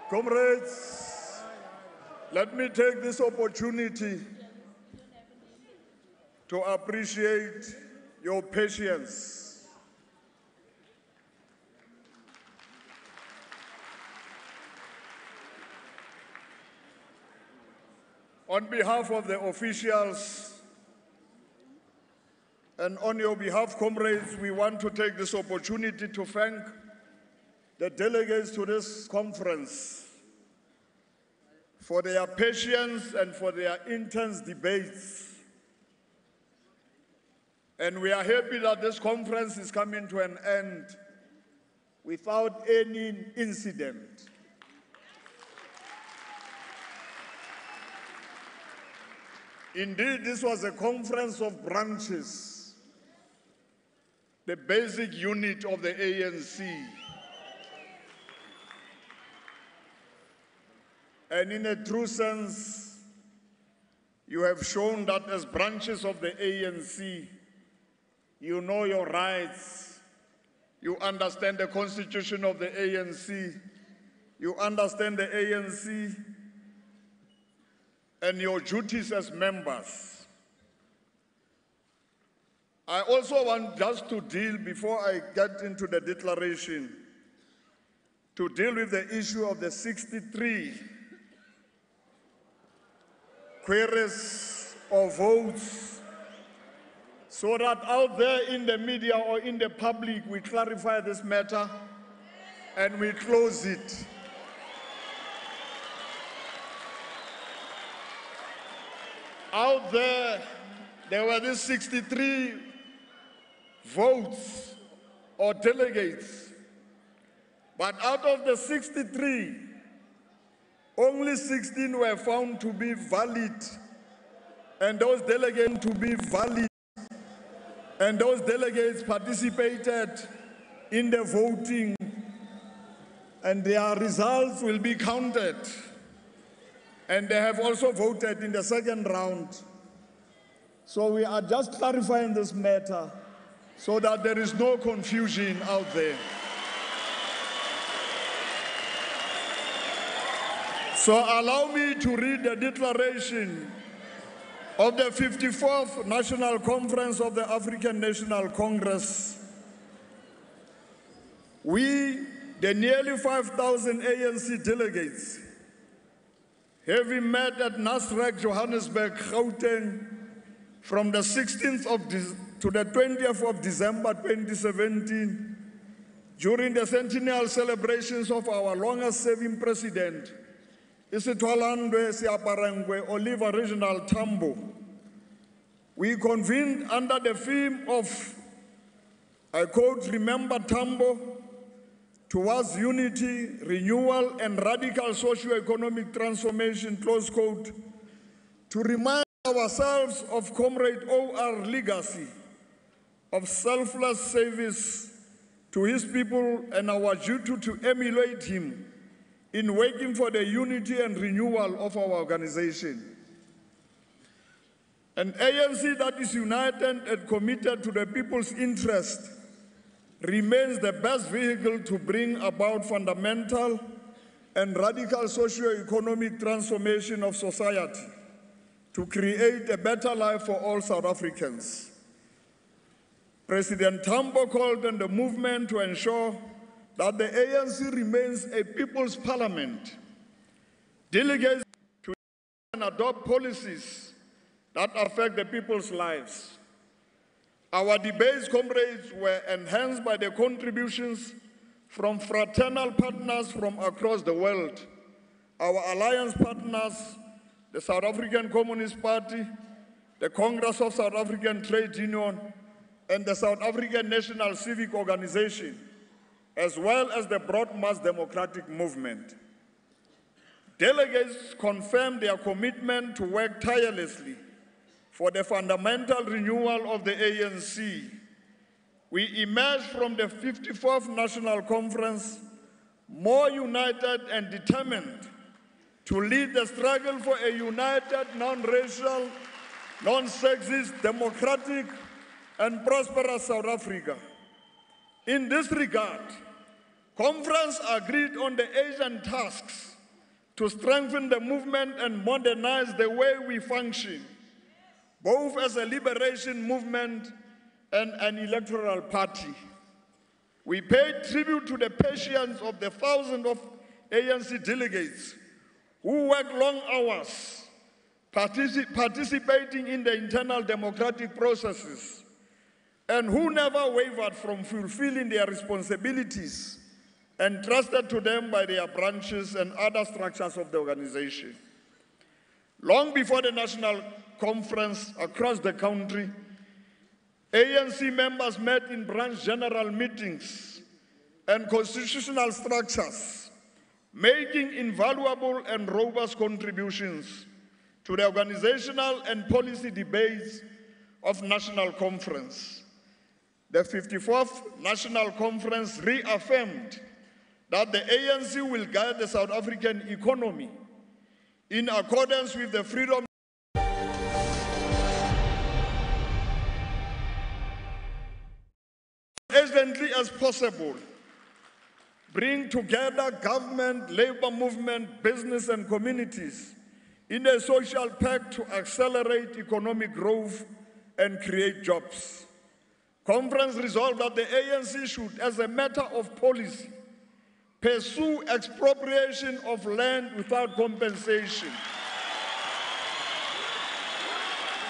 Comrades, let me take this opportunity to appreciate your patience. On behalf of the officials and on your behalf, comrades, we want to take this opportunity to thank the delegates to this conference for their patience and for their intense debates. And we are happy that this conference is coming to an end without any incident. Indeed, this was a conference of branches, the basic unit of the ANC. And in a true sense, you have shown that as branches of the ANC, you know your rights, you understand the constitution of the ANC, you understand the ANC and your duties as members. I also want just to deal, before I get into the declaration, to deal with the issue of the 63 queries or votes, so that out there in the media or in the public we clarify this matter and we close it. Out there were these 63 votes or delegates, but out of the 63, only 16 were found to be valid, and those delegates to be valid, and those delegates participated in the voting, and their results will be counted. And they have also voted in the second round. So we are just clarifying this matter so that there is no confusion out there. So allow me to read the declaration of the 54th National Conference of the African National Congress. We, the nearly 5,000 ANC delegates, having met at Nasrec, Johannesburg, Gauteng, from the 16th to the 20th of December 2017, during the centennial celebrations of our longest-serving president, Isitwalandwe Siaparengwe Oliver Reginald Tambo, we convened under the theme of, I quote, "Remember Tambo, towards unity, renewal, and radical socio-economic transformation," close quote, to remind ourselves of Comrade O.R. legacy of selfless service to his people and our duty to emulate him in working for the unity and renewal of our organization. An ANC that is united and committed to the people's interest remains the best vehicle to bring about fundamental and radical socio-economic transformation of society to create a better life for all South Africans. President Tambo called on the movement to ensure that the ANC remains a people's parliament, delegates to and adopt policies that affect the people's lives. Our debates, comrades, were enhanced by the contributions from fraternal partners from across the world. Our alliance partners, the South African Communist Party, the Congress of South African Trade Union, and the South African National Civic Organization, as well as the broad mass democratic movement. Delegates confirmed their commitment to work tirelessly for the fundamental renewal of the ANC. We emerged from the 54th National Conference more united and determined to lead the struggle for a united, non-racial, non-sexist, democratic, and prosperous South Africa. In this regard, conference agreed on the Asian tasks to strengthen the movement and modernize the way we function, both as a liberation movement and an electoral party. We paid tribute to the patience of the thousands of ANC delegates who worked long hours participating in the internal democratic processes and who never wavered from fulfilling their responsibilities entrusted to them by their branches and other structures of the organization. Long before the national conference across the country, ANC members met in branch general meetings and constitutional structures, making invaluable and robust contributions to the organizational and policy debates of national conference. The 54th National Conference reaffirmed that the ANC will guide the South African economy in accordance with the freedom as urgently as possible, bring together government, labor movement, business and communities in a social pact to accelerate economic growth and create jobs. Conference resolved that the ANC should, as a matter of policy, pursue expropriation of land without compensation.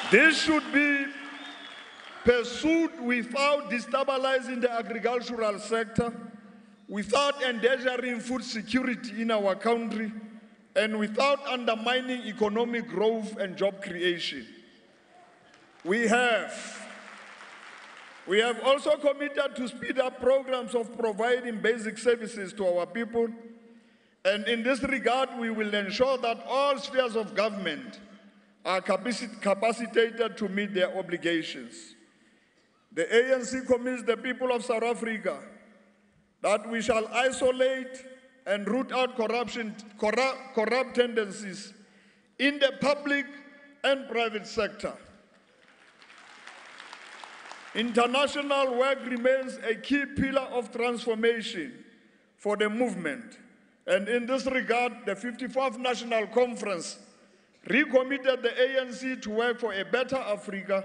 This should be pursued without destabilizing the agricultural sector, without endangering food security in our country, and without undermining economic growth and job creation. We have also committed to speed up programs of providing basic services to our people, and in this regard, we will ensure that all spheres of government are capacitated to meet their obligations. The ANC commits the people of South Africa that we shall isolate and root out corrupt tendencies in the public and private sector. International work remains a key pillar of transformation for the movement. And in this regard, the 54th National Conference recommitted the ANC to work for a better Africa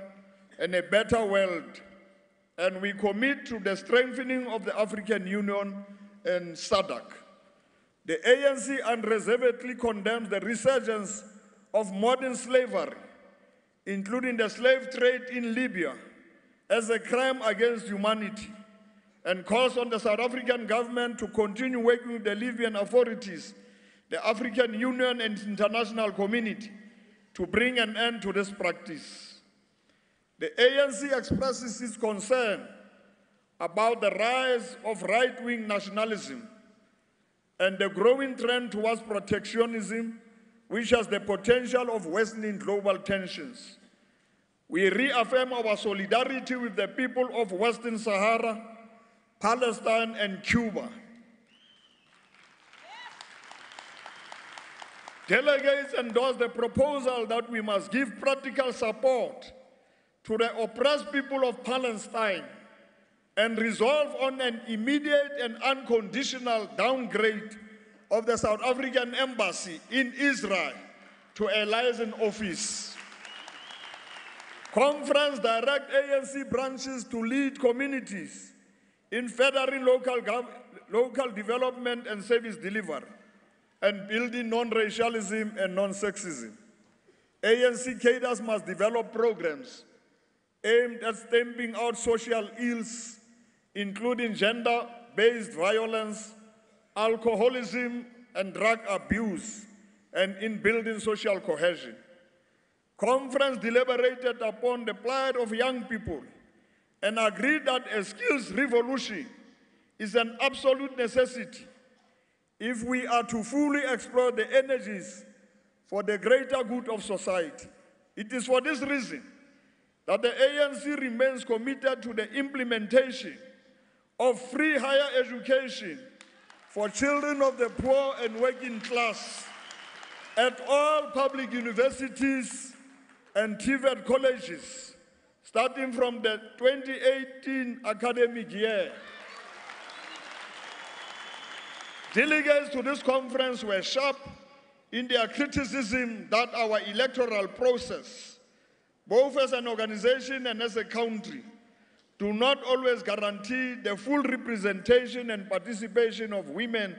and a better world. And we commit to the strengthening of the African Union and SADC. The ANC unreservedly condemns the resurgence of modern slavery, including the slave trade in Libya, as a crime against humanity, and calls on the South African government to continue working with the Libyan authorities, the African Union and international community to bring an end to this practice. The ANC expresses its concern about the rise of right-wing nationalism and the growing trend towards protectionism, which has the potential of worsening global tensions. We reaffirm our solidarity with the people of Western Sahara, Palestine, and Cuba. Delegates endorse the proposal that we must give practical support to the oppressed people of Palestine and resolve on an immediate and unconditional downgrade of the South African embassy in Israel to a liaison office. Conference direct ANC branches to lead communities in furthering local development and service delivery and building non-racialism and non-sexism. ANC cadres must develop programs aimed at stamping out social ills, including gender-based violence, alcoholism, and drug abuse, and in building social cohesion. Conference deliberated upon the plight of young people and agreed that a skills revolution is an absolute necessity if we are to fully explore the energies for the greater good of society. It is for this reason that the ANC remains committed to the implementation of free higher education for children of the poor and working class at all public universities and TVET colleges, starting from the 2018 academic year. Delegates to this conference were sharp in their criticism that our electoral process, both as an organization and as a country, do not always guarantee the full representation and participation of women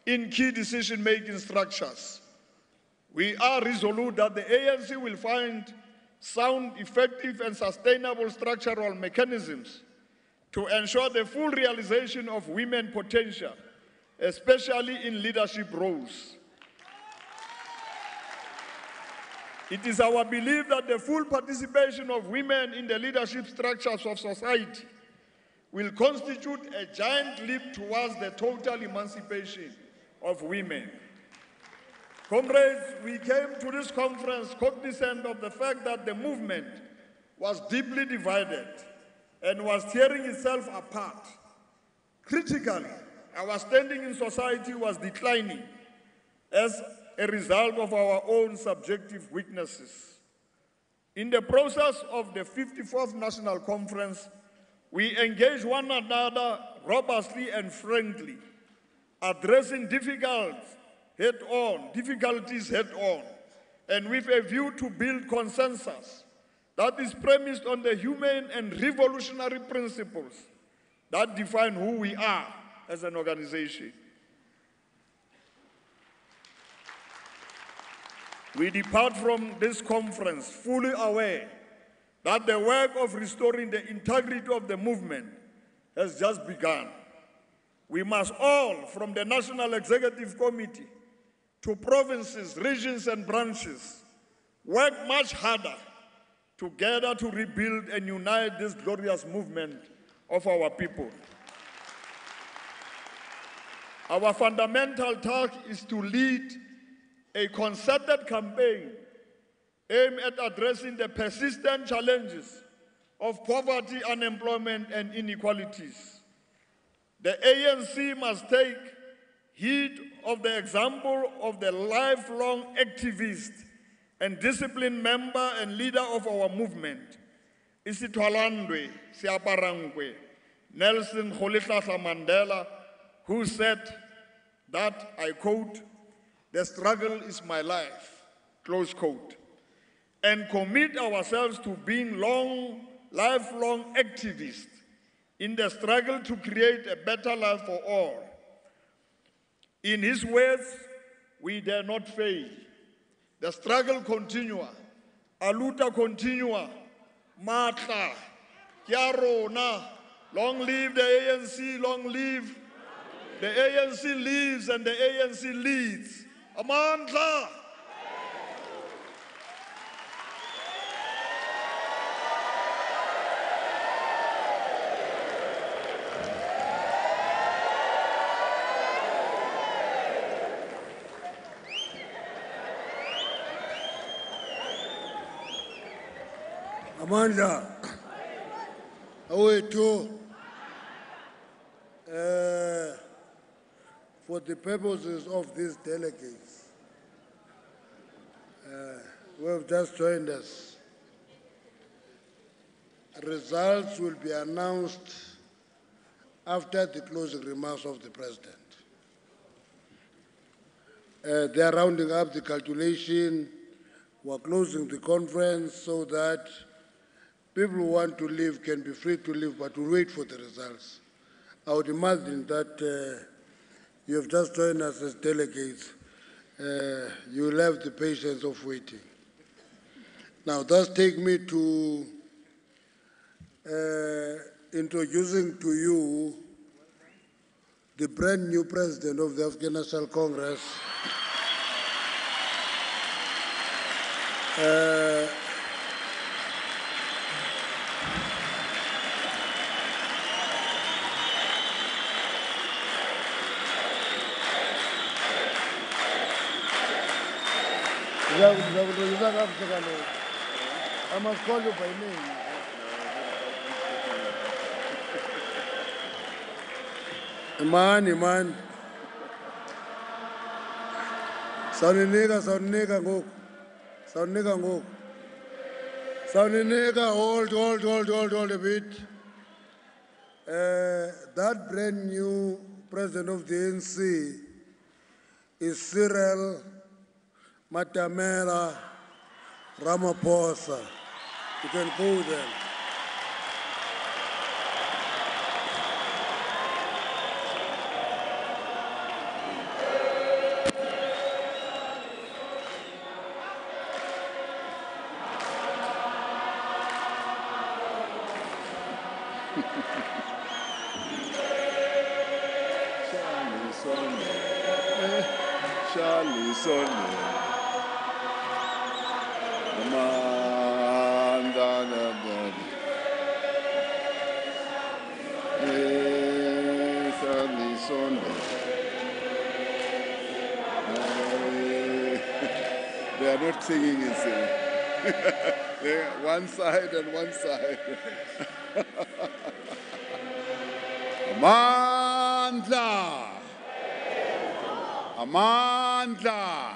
in key decision-making structures. We are resolute that the ANC will find sound, effective, and sustainable structural mechanisms to ensure the full realization of women's potential, especially in leadership roles. It is our belief that the full participation of women in the leadership structures of society will constitute a giant leap towards the total emancipation of women. Comrades, we came to this conference cognizant of the fact that the movement was deeply divided and was tearing itself apart. Critically, our standing in society was declining as a result of our own subjective weaknesses. In the process of the 54th National Conference, we engaged one another robustly and frankly, addressing difficulties head-on, and with a view to build consensus that is premised on the humane and revolutionary principles that define who we are as an organization. We depart from this conference fully aware that the work of restoring the integrity of the movement has just begun. We must all, from the National Executive Committee to provinces, regions, and branches, work much harder together to rebuild and unite this glorious movement of our people. Our fundamental task is to lead a concerted campaign aimed at addressing the persistent challenges of poverty, unemployment, and inequalities. The ANC must take heed of the example of the lifelong activist and disciplined member and leader of our movement, Isitwalandwe Siaparangwe, Nelson Rolihlahla Mandela, who said that, I quote, "The struggle is my life," close quote, and commit ourselves to being lifelong activists in the struggle to create a better life for all. In his words, we dare not fail. The struggle continua, aluta continua, matla, kiarona, long live the ANC, long live. The ANC lives and the ANC leads. Amandla. Amandla, awethu, for the purposes of these delegates who have just joined us, results will be announced after the closing remarks of the President. They are rounding up the calculation. We're closing the conference so that people who want to leave can be free to leave, but we'll wait for the results. I would imagine that you have just joined us as delegates. You will have the patience of waiting. Now, that's take me to introducing to you the brand new president of the African National Congress, I must call you by name. Iman. Sawunika ngoku. Hold a bit. That brand new president of the ANC is Cyril Matamela, Ramaphosa. You can go then. Charlie Sonne. Amanda, Charlie Sonne. They are not singing and singing. They're one side and one side. Amandla. Amandla.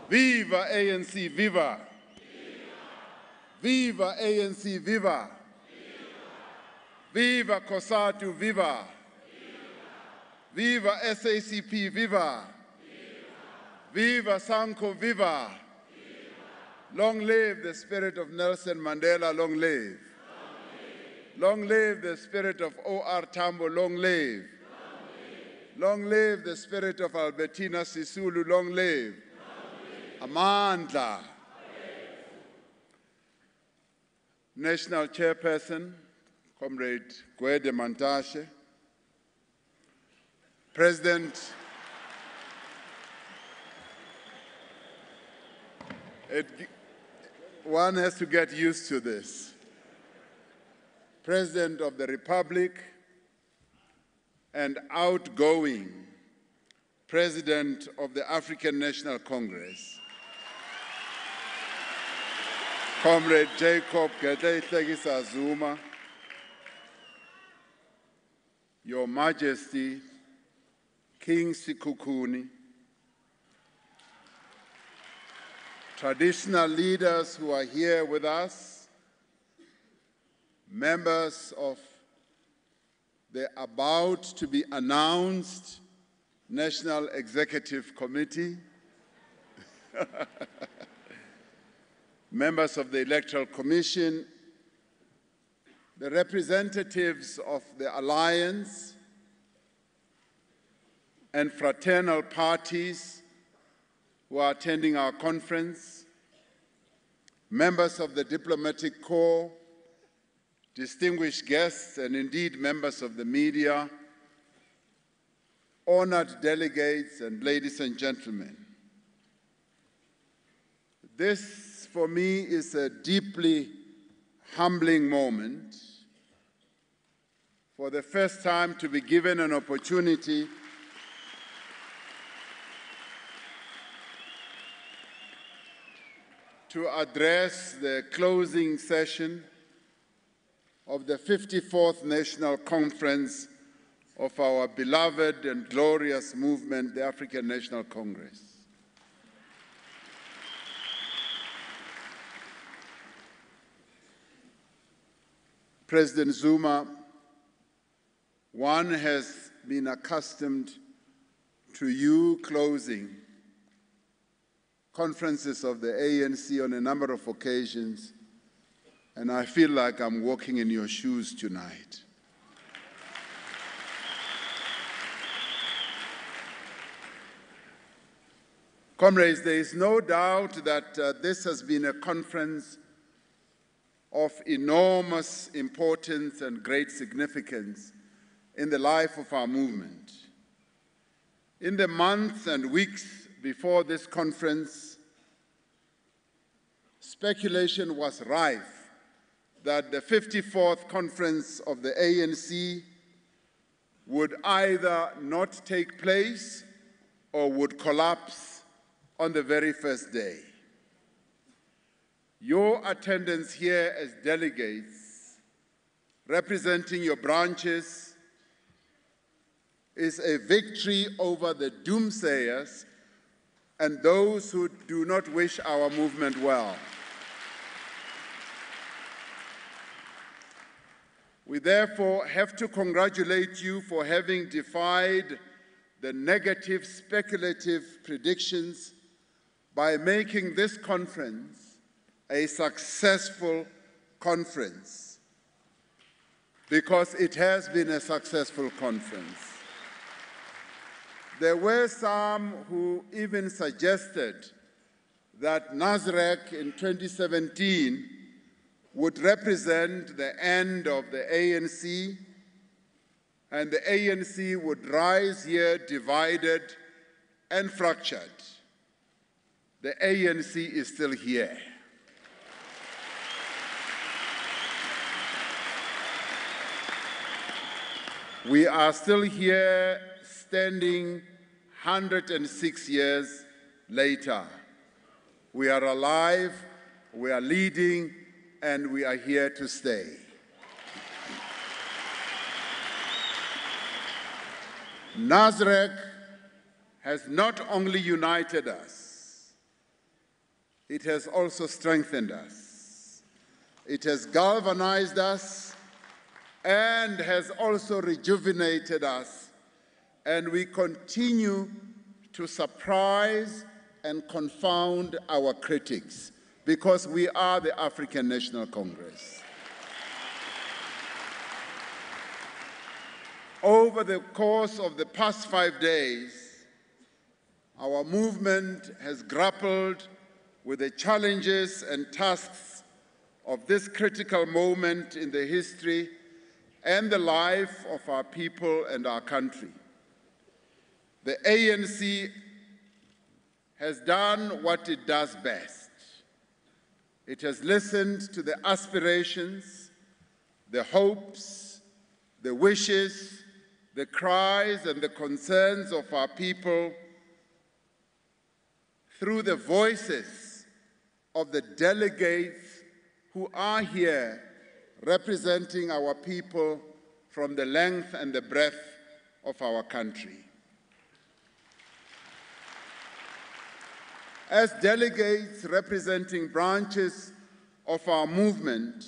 Viva ANC, viva. Viva ANC, viva. Viva COSATU, viva. Viva SACP, viva. Viva Sanko, viva. Long live the spirit of Nelson Mandela, long live. Long live the spirit of O.R. Tambo, long live. Long live the spirit of Albertina Sisulu, long live. Amandla. National Chairperson, Comrade Gwede Mantashe. President, one has to get used to this. President of the Republic and outgoing President of the African National Congress, Comrade Jacob Gedleyihlekisa Zuma, Your Majesty, King Sikukuni, traditional leaders who are here with us, members of the about to be announced National Executive Committee, members of the Electoral Commission, the representatives of the Alliance and fraternal parties who are attending our conference, members of the Diplomatic Corps, distinguished guests, and indeed members of the media, honored delegates, and ladies and gentlemen. This, for me, is a deeply humbling moment. For the first time, to be given an opportunity to address the closing session of the 54th National Conference of our beloved and glorious movement, the African National Congress. President Zuma, one has been accustomed to you closing conferences of the ANC on a number of occasions, and I feel like I'm walking in your shoes tonight. Comrades, there is no doubt that this has been a conference of enormous importance and great significance in the life of our movement. In the months and weeks before this conference, speculation was rife that the 54th conference of the ANC would either not take place or would collapse on the very first day. Your attendance here as delegates, representing your branches, is a victory over the doomsayers and those who do not wish our movement well. We therefore have to congratulate you for having defied the negative speculative predictions by making this conference a successful conference, because it has been a successful conference. There were some who even suggested that NASREC in 2017 would represent the end of the ANC, and the ANC would rise here divided and fractured. The ANC is still here. We are still here, standing 106 years later. We are alive, we are leading, and we are here to stay. NASREC has not only united us, it has also strengthened us. It has galvanized us and has also rejuvenated us, and we continue to surprise and confound our critics, because we are the African National Congress. Over the course of the past 5 days, our movement has grappled with the challenges and tasks of this critical moment in the history and the life of our people and our country. The ANC has done what it does best. It has listened to the aspirations, the hopes, the wishes, the cries and the concerns of our people through the voices of the delegates who are here representing our people from the length and the breadth of our country. As delegates representing branches of our movement,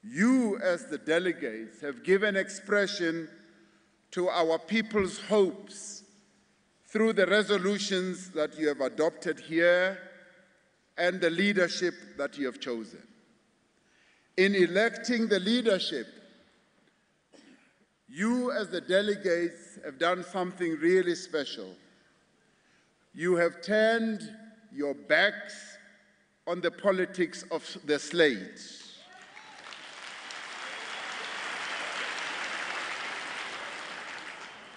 you as the delegates have given expression to our people's hopes through the resolutions that you have adopted here and the leadership that you have chosen. In electing the leadership, you as the delegates have done something really special. You have turned your backs on the politics of the slate.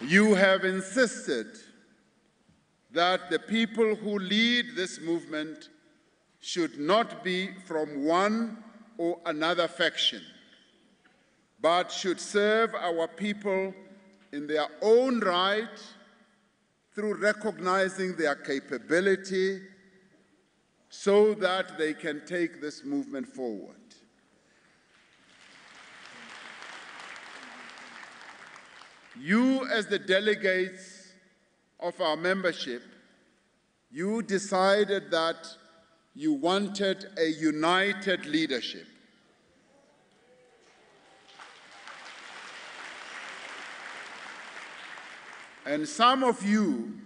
You have insisted that the people who lead this movement should not be from one or another faction, but should serve our people in their own right through recognizing their capability so that they can take this movement forward. You, as the delegates of our membership, you decided that you wanted a united leadership. And some of you,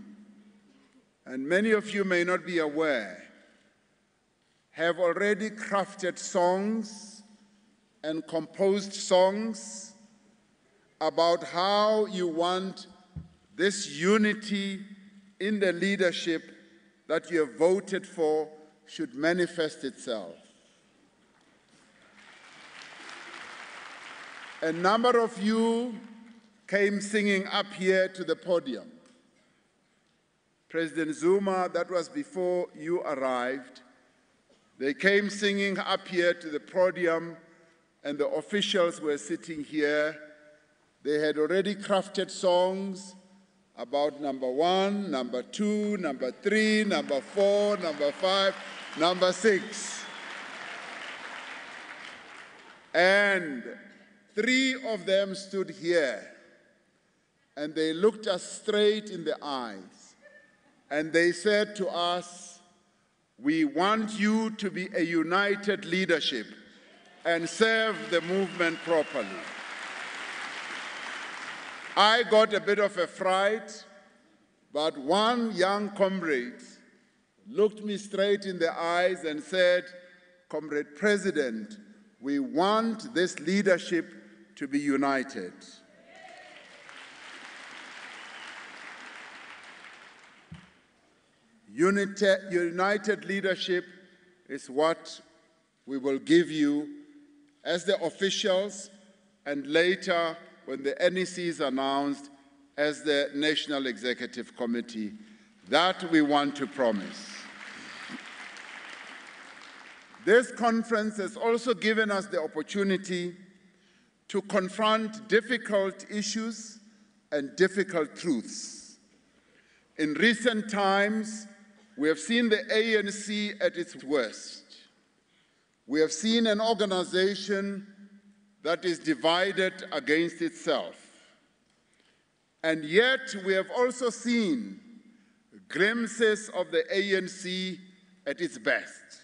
and many of you may not be aware, have already crafted songs and composed songs about how you want this unity in the leadership that you have voted for should manifest itself. A number of you came singing up here to the podium. President Zuma, that was before you arrived, they came singing up here to the podium, and the officials were sitting here. They had already crafted songs about number 1, number 2, number 3, number 4, number 5, number 6. And 3 of them stood here, and they looked us straight in the eyes, and they said to us, "We want you to be a united leadership and serve the movement properly." I got a bit of a fright, but one young comrade looked me straight in the eyes and said, "Comrade President, we want this leadership to be united." United leadership is what we will give you as the officials, and later, when the NEC is announced, as the National Executive Committee. That we want to promise. This conference has also given us the opportunity to confront difficult issues and difficult truths. In recent times, we have seen the ANC at its worst. We have seen an organization that is divided against itself. And yet, we have also seen glimpses of the ANC at its best.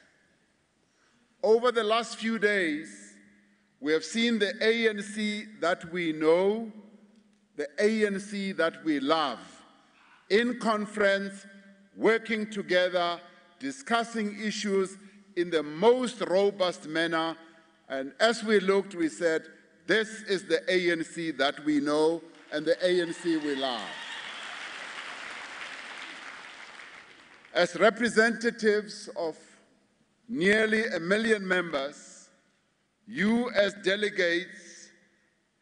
Over the last few days, we have seen the ANC that we know, the ANC that we love, in conference, working together, discussing issues in the most robust manner. And as we looked, we said, this is the ANC that we know and the ANC we love. As representatives of nearly 1 million members, you as delegates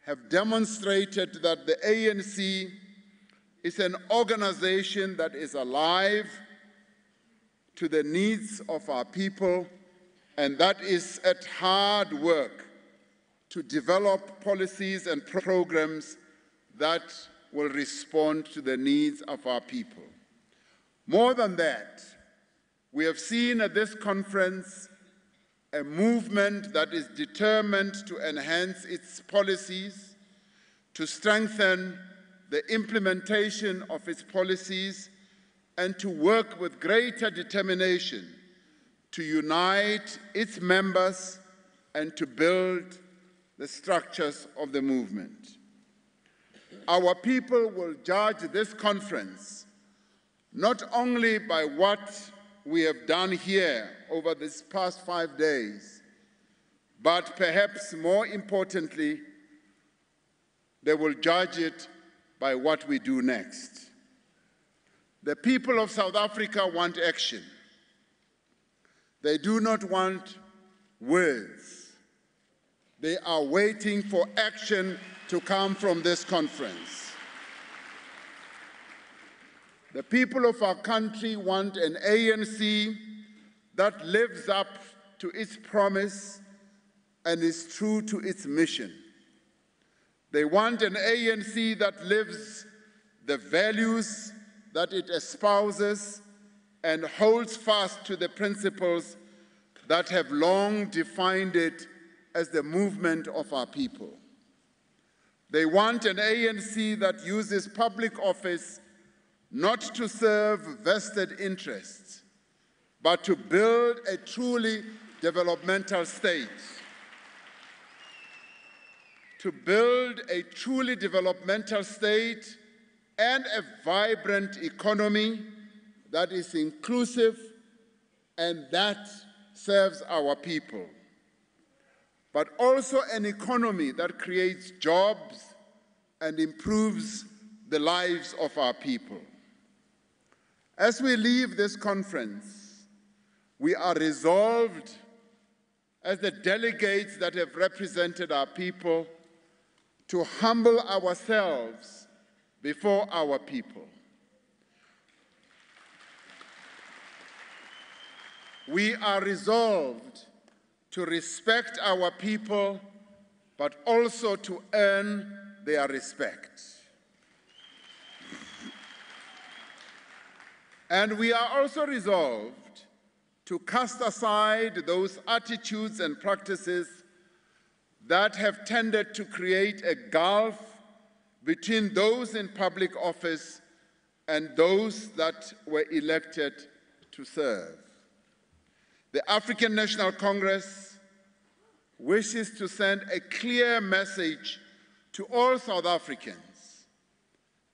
have demonstrated that the ANC is an organization that is alive to the needs of our people and that is at hard work to develop policies and programs that will respond to the needs of our people. More than that, we have seen at this conference a movement that is determined to enhance its policies, to strengthen the implementation of its policies, and to work with greater determination to unite its members and to build the structures of the movement. Our people will judge this conference not only by what we have done here over these past 5 days, but perhaps more importantly, they will judge it by what we do next. The people of South Africa want action. They do not want words. They are waiting for action to come from this conference. The people of our country want an ANC that lives up to its promise and is true to its mission. They want an ANC that lives the values that it espouses and holds fast to the principles that have long defined it as the movement of our people. They want an ANC that uses public office not to serve vested interests, but to build a truly developmental state. To build a truly developmental state and a vibrant economy that is inclusive and that serves our people, but also an economy that creates jobs and improves the lives of our people. As we leave this conference, we are resolved as the delegates that have represented our people to humble ourselves before our people. We are resolved to respect our people, but also to earn their respect. And we are also resolved to cast aside those attitudes and practices that have tended to create a gulf between those in public office and those that were elected to serve. The African National Congress wishes to send a clear message to all South Africans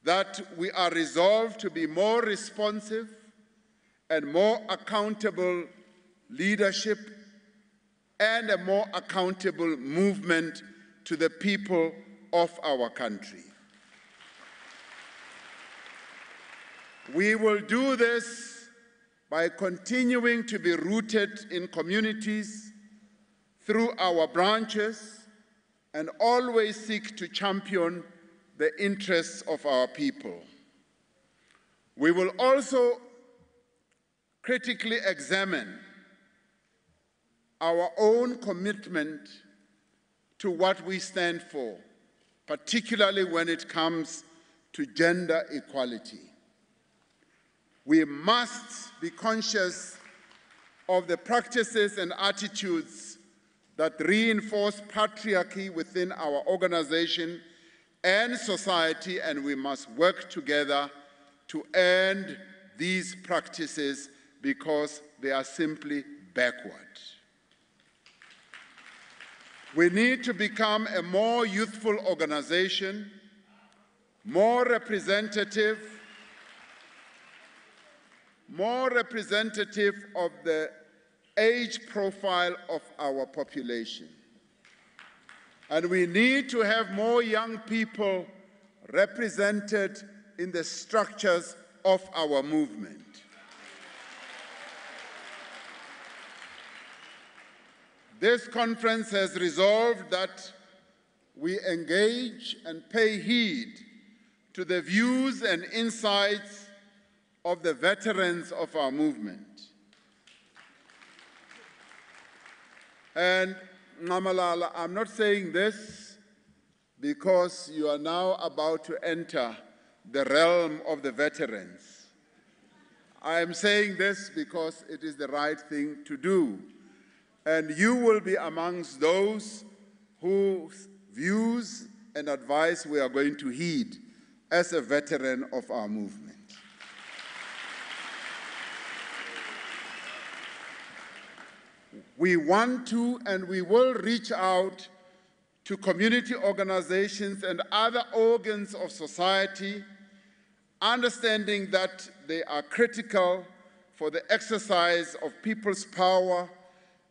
that we are resolved to be more responsive and more accountable leadership and a more accountable movement to the people of our country. We will do this by continuing to be rooted in communities through our branches and always seek to champion the interests of our people. We will also critically examine our own commitment to what we stand for, particularly when it comes to gender equality. We must be conscious of the practices and attitudes that reinforce patriarchy within our organization and society, and we must work together to end these practices because they are simply backward. We need to become a more youthful organization, more representative of the age profile of our population. And we need to have more young people represented in the structures of our movement. This conference has resolved that we engage and pay heed to the views and insights of the veterans of our movement. And Ngamalala, I'm not saying this because you are now about to enter the realm of the veterans. I am saying this because it is the right thing to do. And you will be amongst those whose views and advice we are going to heed as a veteran of our movement. We want to and we will reach out to community organizations and other organs of society, understanding that they are critical for the exercise of people's power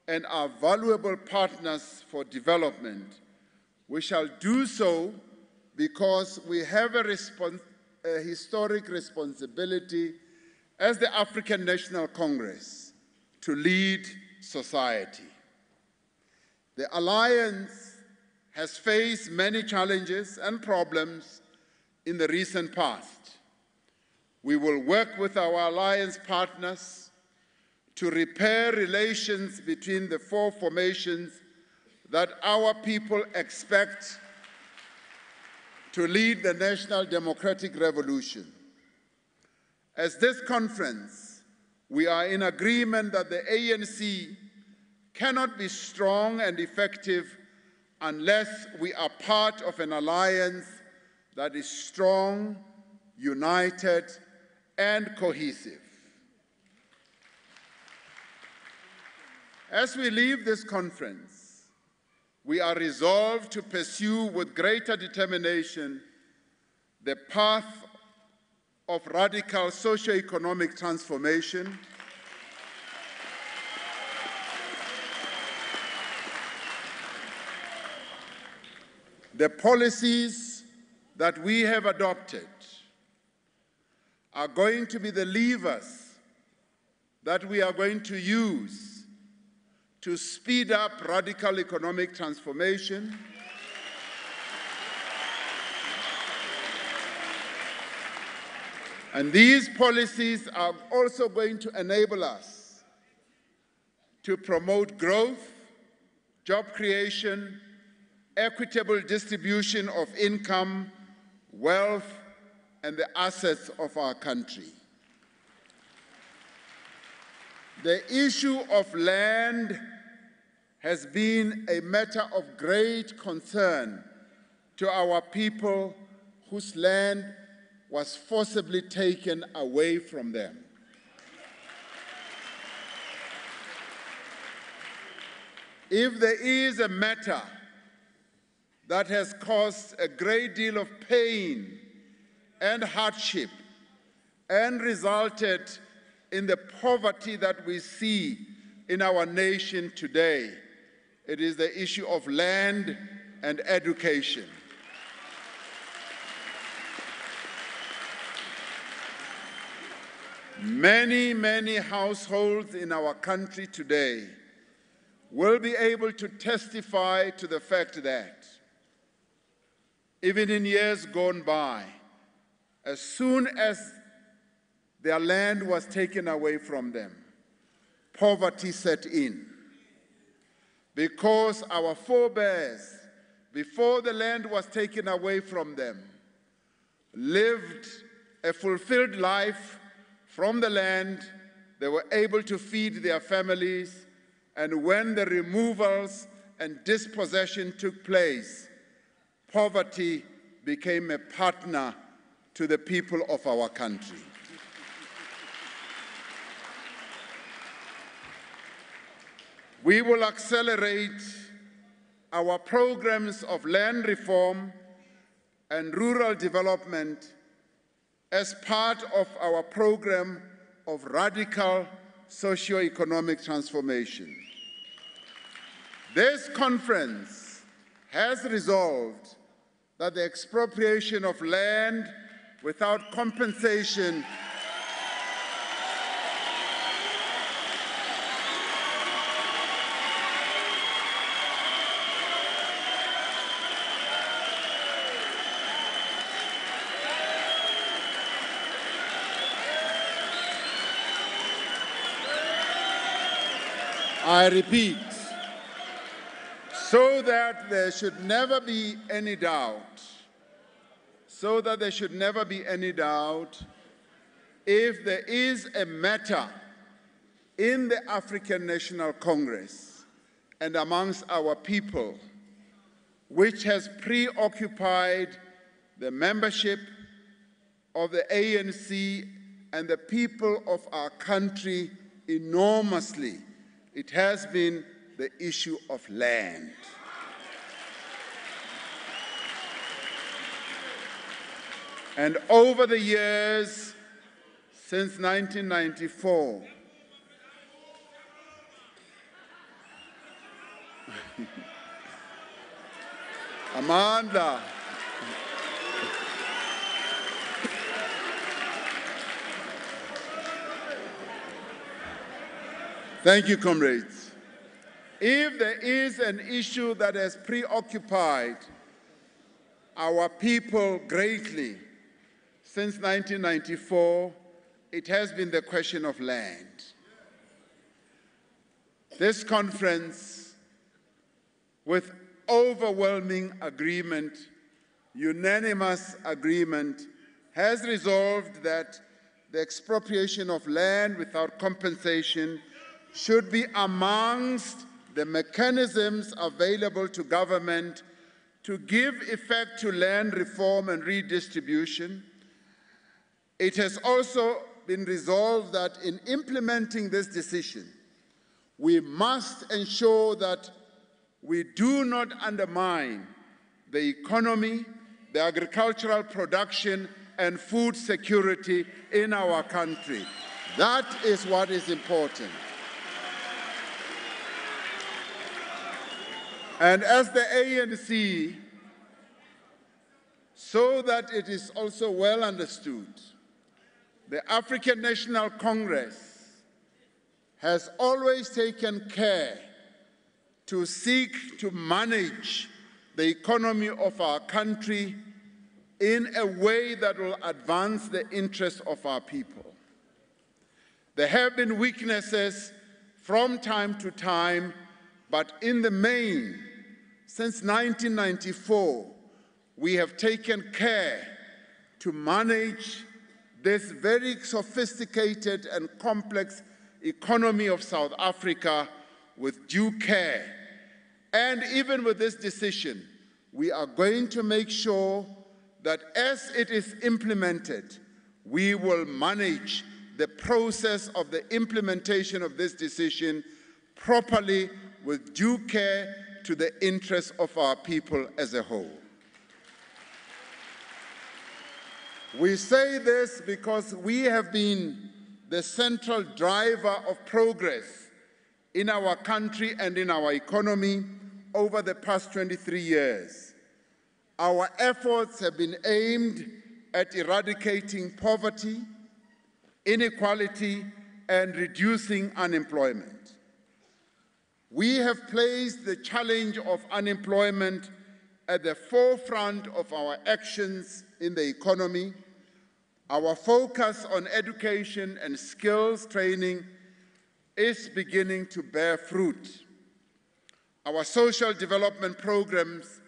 and are valuable partners for development. We shall do so because we have a historic responsibility as the African National Congress to lead society. The Alliance has faced many challenges and problems in the recent past. We will work with our Alliance partners to repair relations between the four formations that our people expect to lead the national democratic revolution. As this conference, we are in agreement that the ANC cannot be strong and effective unless we are part of an alliance that is strong, united, and cohesive. As we leave this conference, we are resolved to pursue with greater determination the path of radical socio-economic transformation, the policies that we have adopted are going to be the levers that we are going to use to speed up radical economic transformation, and these policies are also going to enable us to promote growth, job creation, equitable distribution of income, wealth, and the assets of our country. The issue of land has been a matter of great concern to our people whose land was forcibly taken away from them. If there is a matter that has caused a great deal of pain and hardship and resulted in the poverty that we see in our nation today. It is the issue of land and education. Many, many households in our country today will be able to testify to the fact that even in years gone by, as soon as their land was taken away from them, poverty set in. Because our forebears, before the land was taken away from them, lived a fulfilled life from the land. They were able to feed their families, and when the removals and dispossession took place, poverty became a partner to the people of our country. We will accelerate our programs of land reform and rural development as part of our program of radical socio-economic transformation. This conference has resolved that the expropriation of land without compensation I repeat, so that there should never be any doubt, if there is a matter in the African National Congress and amongst our people which has preoccupied the membership of the ANC and the people of our country enormously, it has been the issue of land. And over the years, since 1994, Amanda, thank you, comrades. If there is an issue that has preoccupied our people greatly since 1994, it has been the question of land. This conference, with overwhelming agreement, unanimous agreement, has resolved that the expropriation of land without compensation should be amongst the mechanisms available to government to give effect to land reform and redistribution. It has also been resolved that in implementing this decision, we must ensure that we do not undermine the economy, the agricultural production, and food security in our country. That is what is important. And as the ANC, so that it is also well understood, the African National Congress has always taken care to seek to manage the economy of our country in a way that will advance the interests of our people. There have been weaknesses from time to time, but in the main, since 1994, we have taken care to manage this very sophisticated and complex economy of South Africa with due care. And even with this decision, we are going to make sure that as it is implemented, we will manage the process of the implementation of this decision properly with due care to the interests of our people as a whole. We say this because we have been the central driver of progress in our country and in our economy over the past 23 years. Our efforts have been aimed at eradicating poverty, inequality, and reducing unemployment. We have placed the challenge of unemployment at the forefront of our actions in the economy. Our focus on education and skills training is beginning to bear fruit. Our social development programs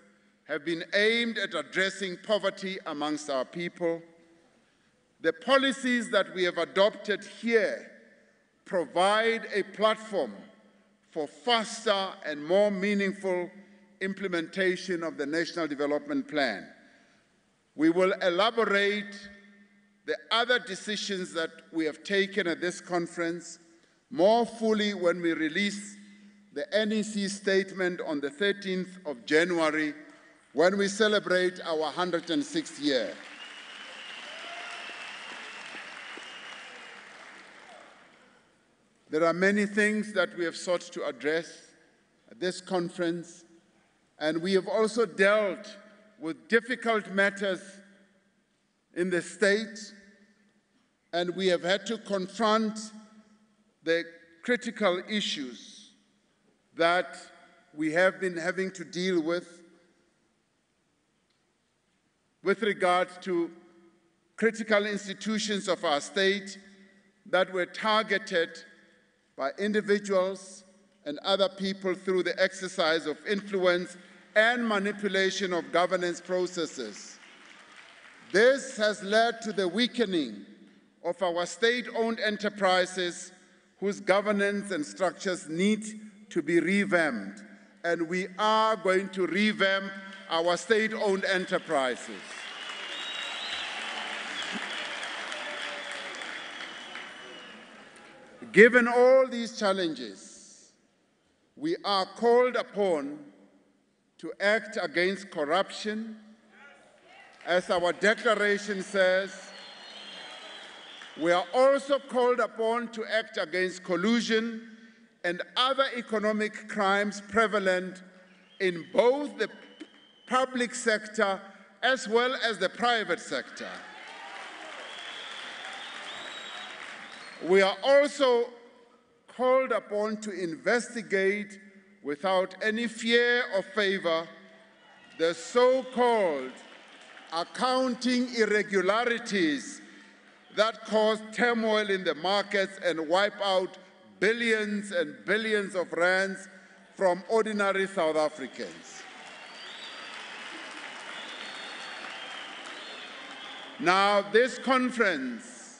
have been aimed at addressing poverty amongst our people. The policies that we have adopted here provide a platform for faster and more meaningful implementation of the National Development Plan. We will elaborate the other decisions that we have taken at this conference more fully when we release the NEC statement on the 13th of January, when we celebrate our 106th year. There are many things that we have sought to address at this conference, and we have also dealt with difficult matters in the state, and we have had to confront the critical issues that we have been having to deal with regard to critical institutions of our state that were targeted by individuals and other people through the exercise of influence and manipulation of governance processes. This has led to the weakening of our state-owned enterprises whose governance and structures need to be revamped, and we are going to revamp our state-owned enterprises. Given all these challenges, we are called upon to act against corruption. As our declaration says, we are also called upon to act against collusion and other economic crimes prevalent in both the public sector as well as the private sector. We are also called upon to investigate without any fear or favor the so-called accounting irregularities that cause turmoil in the markets and wipe out billions and billions of rands from ordinary South Africans. Now, this conference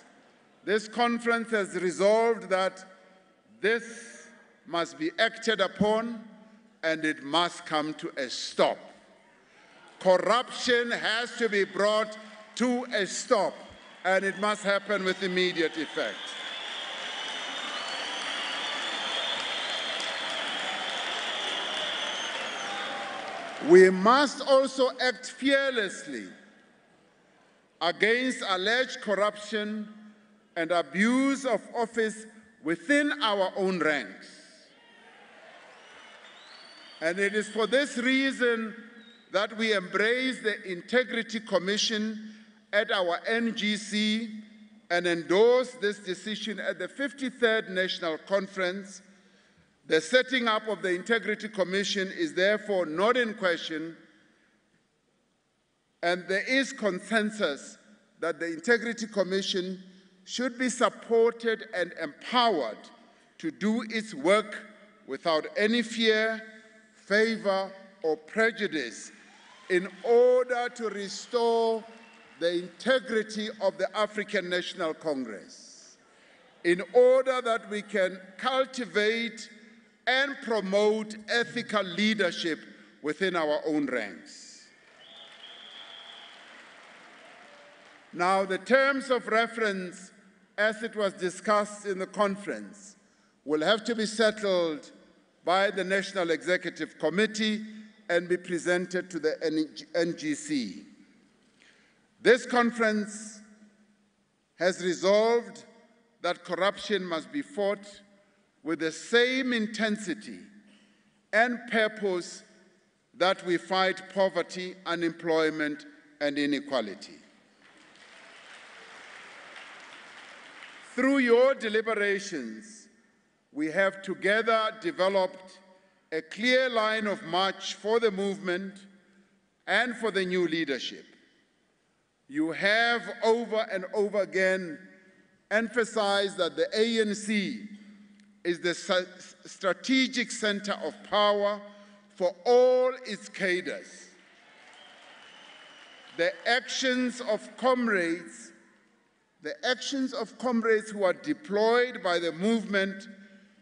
has resolved that this must be acted upon and it must come to a stop. Corruption has to be brought to a stop, and it must happen with immediate effect. We must also act fearlessly against alleged corruption and abuse of office within our own ranks. And it is for this reason that we embrace the Integrity Commission at our NGC and endorse this decision at the 53rd National Conference. The setting up of the Integrity Commission is therefore not in question, and there is consensus that the Integrity Commission should be supported and empowered to do its work without any fear, favor, or prejudice in order to restore the integrity of the African National Congress, in order that we can cultivate and promote ethical leadership within our own ranks. Now, the terms of reference, as it was discussed in the conference, will have to be settled by the National Executive Committee and be presented to the NGC. This conference has resolved that corruption must be fought with the same intensity and purpose that we fight poverty, unemployment, and inequality. Through your deliberations, we have together developed a clear line of march for the movement and for the new leadership. You have over and over again emphasized that the ANC is the strategic center of power for all its cadres. The actions of comrades who are deployed by the movement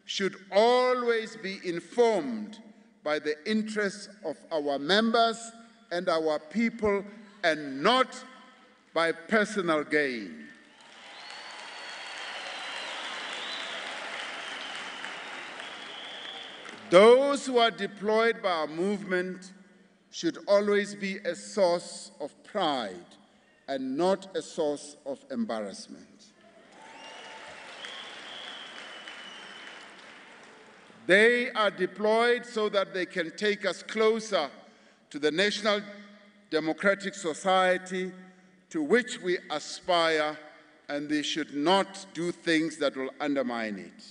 should always be informed by the interests of our members and our people, and not by personal gain. Those who are deployed by our movement should always be a source of pride and not a source of embarrassment. They are deployed so that they can take us closer to the national democratic society to which we aspire, and they should not do things that will undermine it.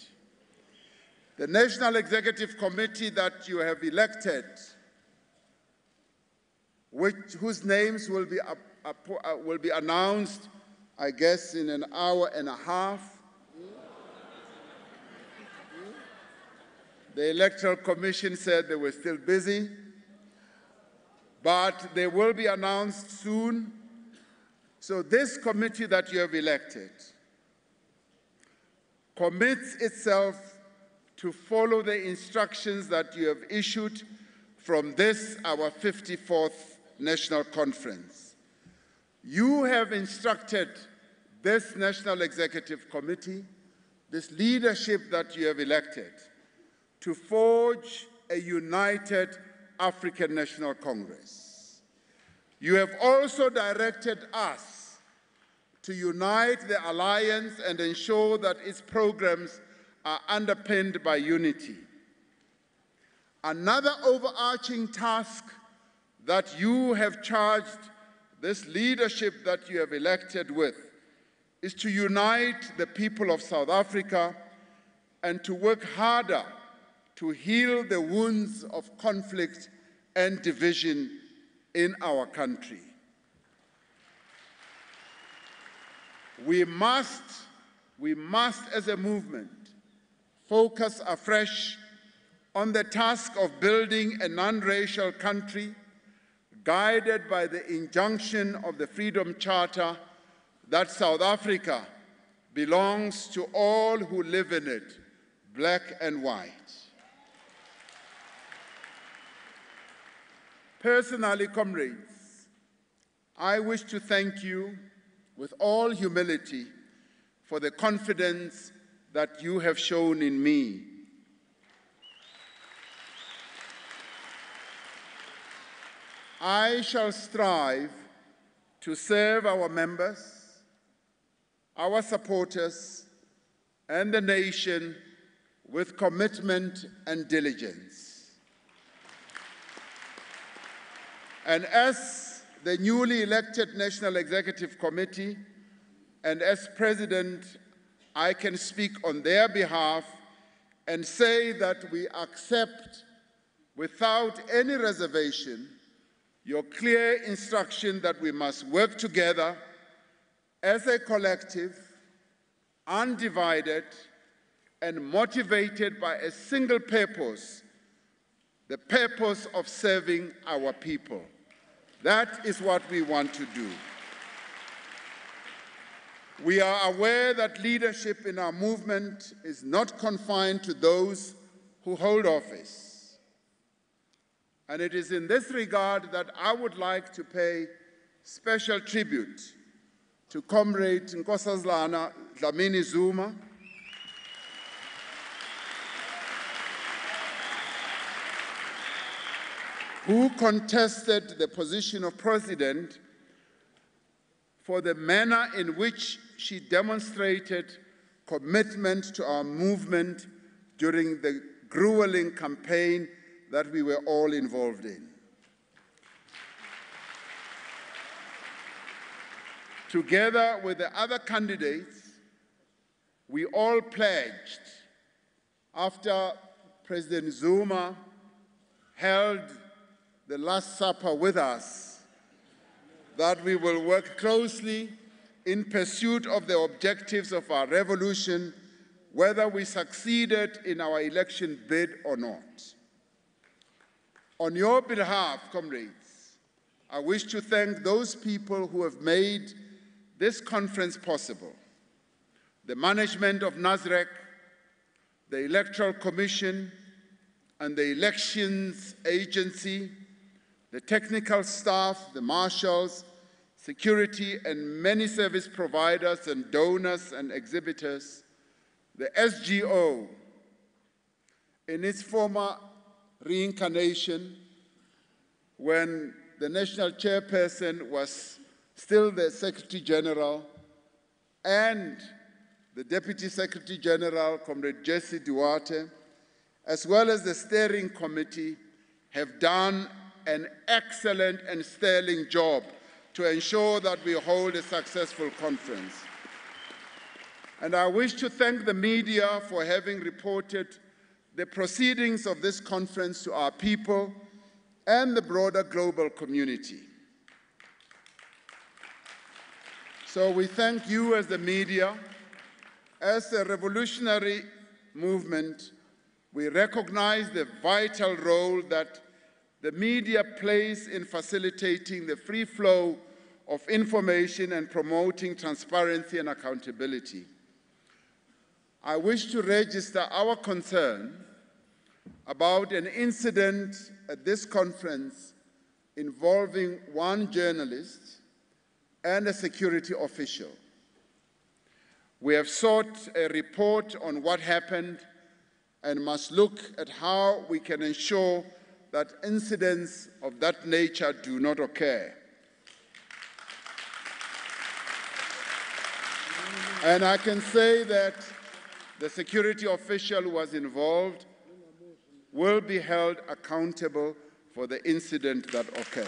The National Executive Committee that you have elected, whose names will be announced, I guess, in an hour and a half. The Electoral Commission said they were still busy, but they will be announced soon. So this committee that you have elected commits itself to follow the instructions that you have issued from this, our 54th National Conference. You have instructed this National Executive Committee, this leadership that you have elected, to forge a united African National Congress. You have also directed us to unite the alliance and ensure that its programs are underpinned by unity. Another overarching task that you have charged this leadership that you have elected with is to unite the people of South Africa and to work harder to heal the wounds of conflict and division in our country. We must, as a movement, focus afresh on the task of building a non-racial country guided by the injunction of the Freedom Charter that South Africa belongs to all who live in it, black and white. Personally, comrades, I wish to thank you with all humility for the confidence that you have shown in me. I shall strive to serve our members, our supporters, and the nation with commitment and diligence. And as the newly elected National Executive Committee, and as President, I can speak on their behalf and say that we accept without any reservation your clear instruction that we must work together as a collective, undivided, and motivated by a single purpose, the purpose of serving our people. That is what we want to do. We are aware that leadership in our movement is not confined to those who hold office. And it is in this regard that I would like to pay special tribute to Comrade Nkosazana Dlamini Zuma, who contested the position of president for the manner in which she demonstrated commitment to our movement during the grueling campaign that we were all involved in. Together with the other candidates, we all pledged, after President Zuma held the Last Supper with us, that we will work closely in pursuit of the objectives of our revolution, whether we succeeded in our election bid or not. On your behalf, comrades, I wish to thank those people who have made this conference possible: the management of NASREC, the Electoral Commission, and the Elections Agency, the technical staff, the marshals, security, and many service providers and donors and exhibitors, the SGO, in its former reincarnation, when the national chairperson was still the Secretary General, and the Deputy Secretary General, Comrade Jesse Duarte, as well as the steering committee, have done an excellent and sterling job to ensure that we hold a successful conference. And I wish to thank the media for having reported the proceedings of this conference to our people and the broader global community. So we thank you as the media. As a revolutionary movement, we recognize the vital role that the media plays in facilitating the free flow of information and promoting transparency and accountability. I wish to register our concern about an incident at this conference involving one journalist and a security official. We have sought a report on what happened and must look at how we can ensure that incidents of that nature do not occur. And I can say that the security official who was involved will be held accountable for the incident that occurred.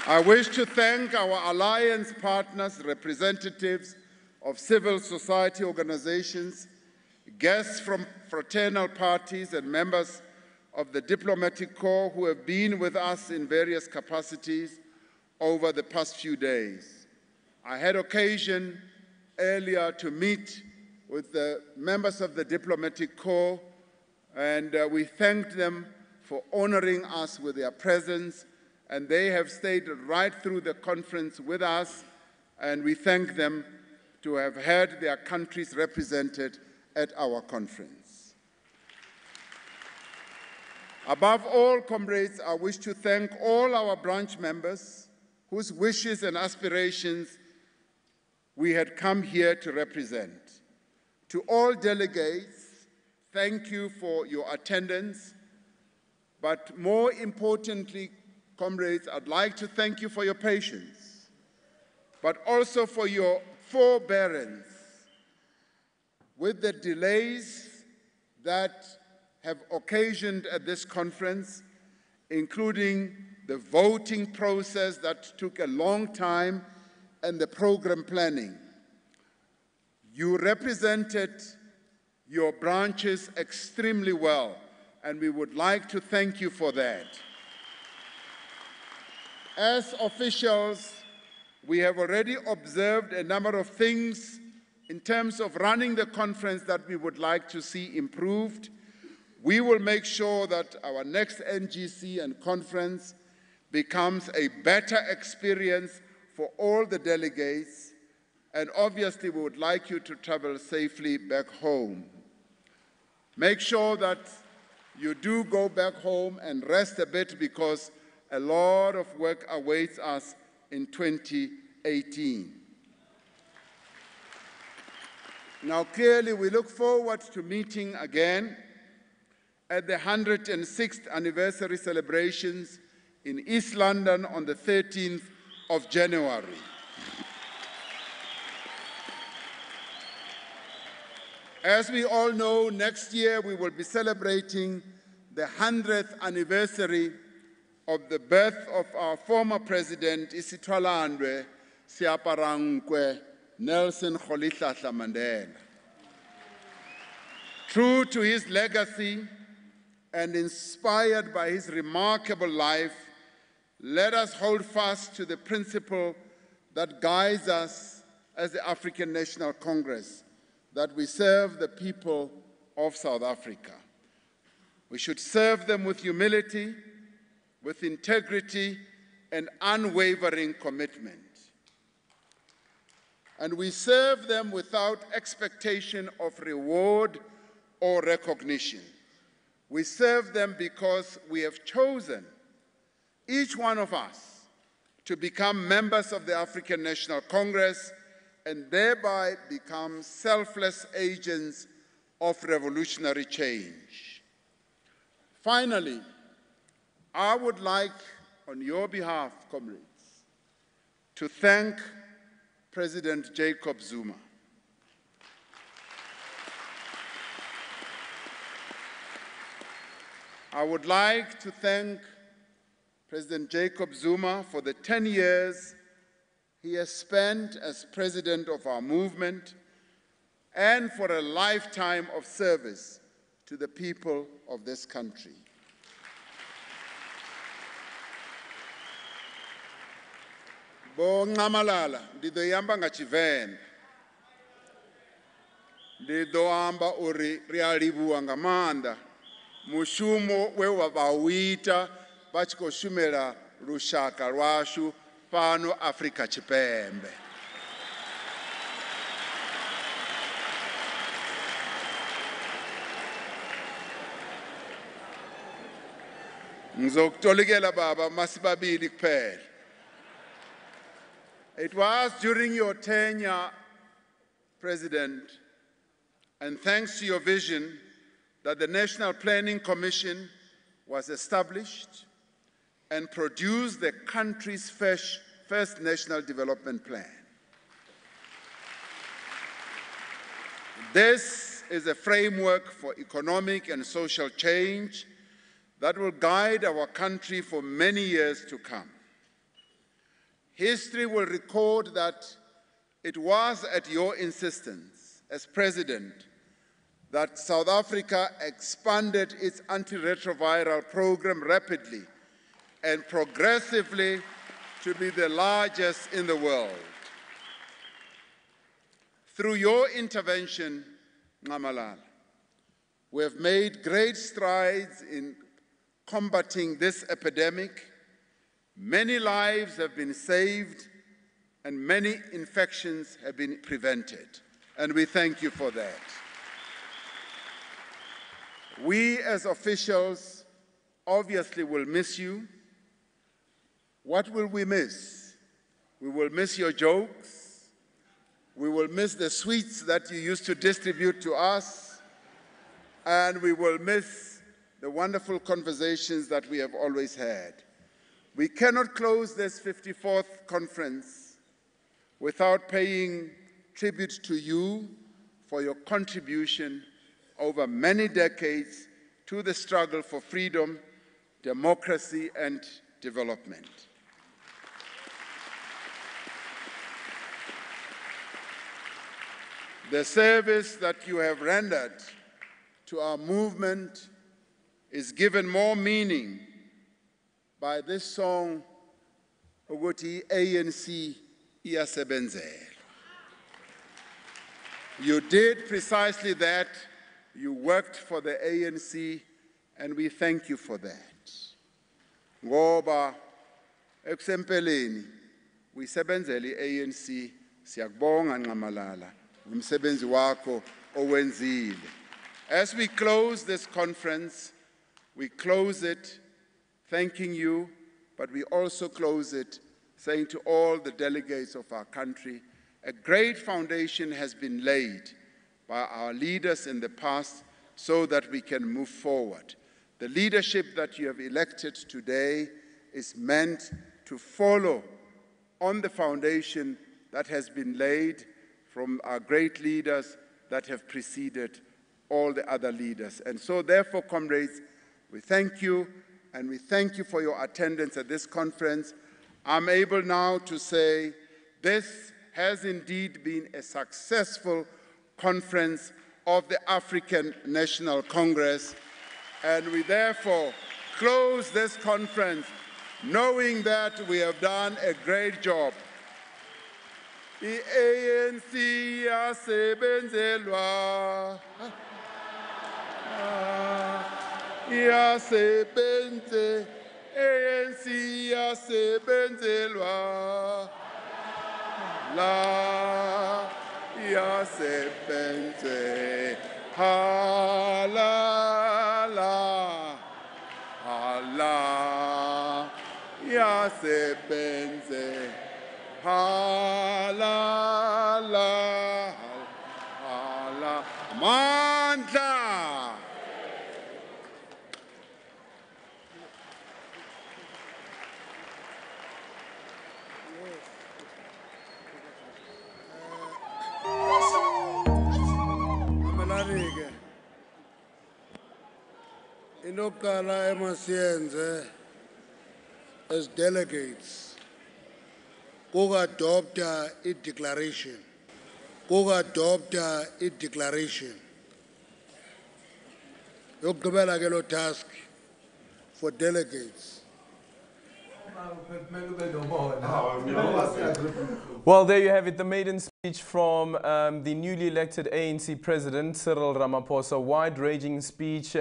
I wish to thank our alliance partners, representatives of civil society organizations, guests from fraternal parties, and members of the diplomatic corps who have been with us in various capacities over the past few days. I had occasion earlier to meet with the members of the diplomatic corps, and we thanked them for honoring us with their presence, and they have stayed right through the conference with us, and we thank them to have had their countries represented at our conference. Above all, comrades, I wish to thank all our branch members whose wishes and aspirations we had come here to represent. To all delegates, thank you for your attendance, but more importantly, comrades, I'd like to thank you for your patience, but also for your forbearance with the delays that have occasioned at this conference, including the voting process that took a long time and the program planning. You represented your branches extremely well, and we would like to thank you for that. As officials, we have already observed a number of things in terms of running the conference that we would like to see improved. We will make sure that our next NGC and conference becomes a better experience for all the delegates, and obviously we would like you to travel safely back home. Make sure that you do go back home and rest a bit, because a lot of work awaits us in 2018. Now, clearly, we look forward to meeting again at the 106th anniversary celebrations in East London on the 13th of January. As we all know, next year we will be celebrating the 100th anniversary of the birth of our former president, Isitwalandwe Siaparankwe Nelson Rolihlahla Mandela. True to his legacy and inspired by his remarkable life, let us hold fast to the principle that guides us as the African National Congress, that we serve the people of South Africa. We should serve them with humility, with integrity, and unwavering commitment. And we serve them without expectation of reward or recognition. We serve them because we have chosen, each one of us, to become members of the African National Congress and thereby become selfless agents of revolutionary change. Finally, I would like, on your behalf, comrades, to thank President Jacob Zuma. I would like to thank President Jacob Zuma for the 10 years he has spent as president of our movement and for a lifetime of service to the people of this country. Bo Ngamalala, ndido yamba ngachivenda. Ndido amba uri rialibuwa ngamanda. Mushumo we wabawita bachiko shumela rushaka rwashu pano Afrika Chipembe. Ngizokutolikela baba masibabili kuphela. It was during your tenure, President, and thanks to your vision, that the National Planning Commission was established and produced the country's first National Development Plan. This is a framework for economic and social change that will guide our country for many years to come. History will record that it was at your insistence as President that South Africa expanded its antiretroviral program rapidly and progressively to be the largest in the world. Through your intervention, Ngamalala, we have made great strides in combating this epidemic. Many lives have been saved and many infections have been prevented, and we thank you for that. We as officials obviously will miss you. What will we miss? We will miss your jokes. We will miss the sweets that you used to distribute to us. And we will miss the wonderful conversations that we have always had. We cannot close this 54th conference without paying tribute to you for your contribution over many decades to the struggle for freedom, democracy, and development. The service that you have rendered to our movement is given more meaning by this song, ukuthi ANC iyasebenzela. You did precisely that. You worked for the ANC, and we thank you for that. Ngoba ekusempeleni uyisebenzela i-ANC, siyakubonga Ngamalala ngomsebenzi wakho owenzile. As we close this conference, we close it thanking you, but we also close it saying to all the delegates of our country, a great foundation has been laid by our leaders in the past so that we can move forward. The leadership that you have elected today is meant to follow on the foundation that has been laid from our great leaders that have preceded all the other leaders. And so therefore, comrades, we thank you, and we thank you for your attendance at this conference. I'm able now to say this has indeed been a successful conference of the African National Congress, and we therefore close this conference knowing that we have done a great job. I-ANC yasebenzelwa, yasebenze, ANC yasebenzelwa, la yasebenze, halala, hala yasebenze, halala, hala, mandla. Inokala emasiyenze as delegates koku-adopta i-declaration yokugqibela ke lo task for delegates. Well, there you have it, the maiden speech from the newly elected ANC President, Cyril Ramaphosa. Wide-ranging speech,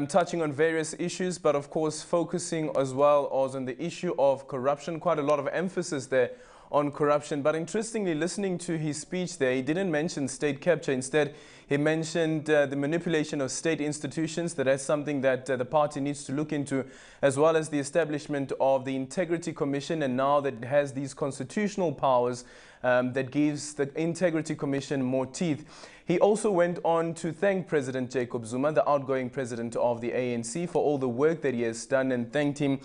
touching on various issues, but of course focusing as well as on the issue of corruption. Quite a lot of emphasis there on corruption. But interestingly, listening to his speech there, he didn't mention state capture. Instead, he mentioned the manipulation of state institutions. That's something that the party needs to look into, as well as the establishment of the Integrity Commission. And now that it has these constitutional powers, that gives the Integrity Commission more teeth. He also went on to thank President Jacob Zuma, the outgoing president of the ANC, for all the work that he has done, and thanked him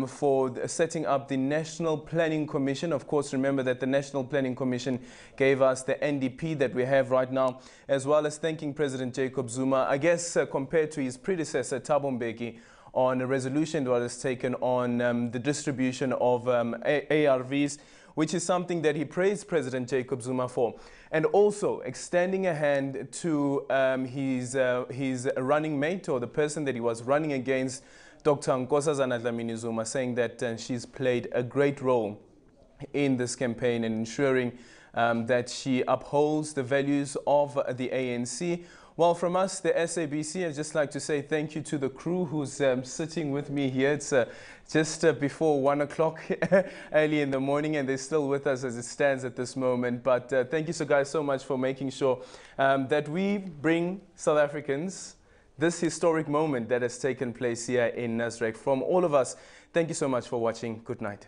for setting up the National Planning Commission. Of course, remember that the National Planning Commission gave us the NDP that we have right now, as well as thanking President Jacob Zuma, I guess compared to his predecessor, Thabo Mbeki, on a resolution that was taken on the distribution of ARVs, which is something that he praised President Jacob Zuma for. And also extending a hand to his running mate, or the person that he was running against, Dr. Nkosazana Dlamini Zuma, saying that she's played a great role in this campaign and ensuring that she upholds the values of the ANC. Well, from us, the SABC, I'd just like to say thank you to the crew who's sitting with me here. It's just before 1 o'clock early in the morning, and they're still with us as it stands at this moment. But thank you guys so much for making sure that we bring South Africans this historic moment that has taken place here in Nasrec. From all of us, thank you so much for watching. Good night.